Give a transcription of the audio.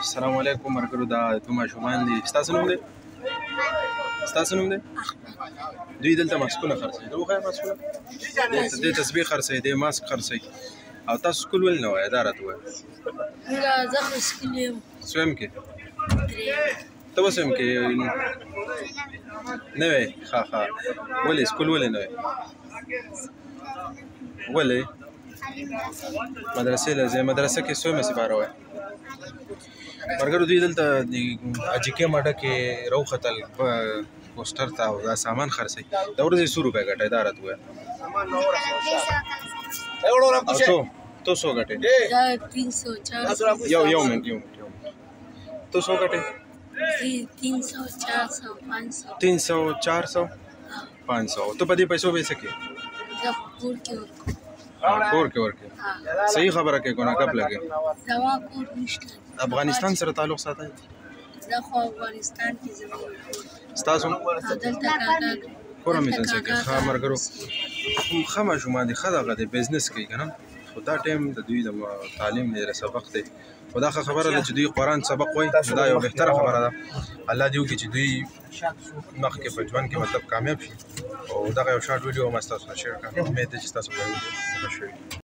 السلام علیکم مرګرو دا دوه ماشومان دي ستاسو نوم دی دوی دلته ماسکونه خرڅوي د وخت ماسکونه د تسبیح خرڅوي د ماسک خرڅوي او تاسو سکول ول نه وای دا راته وای زه خو سکول یم سویم کې ته وسویم کې نه وای ښه ولې سکول ولې نه وای ولې مدرسې لږه مدرسه کې سویم سپاره وای مرګرو دوی دلته د اجیکې ماډه کې راوختل پوسټر ته او دا سامان خرڅوي د ورځې 100 روپۍ ګټي دا راته وای تو 100 ګټي دا 300 400 یو منټ تو 100 ګټي 300 400 500 300 400 500 ته په دې پیسو به څه کې دا کور کې ورکه صحیح خبره کې ګونه کپ لګي دوا کور نشته افغانستان سره تعلق ساتي دا خو افغانستان کې زموږ ستاسو دلته کاکا کورم یې څنګه ښه مرګرو خمه شوم دي خدغه د بزنس کوي کنه خدا ټیم د دوی د تعلیم نه سبق دی خدا خبره ده چې دوی قرآن سبق وای دا یو بهتره خبره ده الله دې وکړي چې دوی مخکې په ژوند کې مطلب کامیاب شي او دا یو شارټ ویډیو ما تاسو سره شیر کړم امید ده چې تاسو به خوښ شئ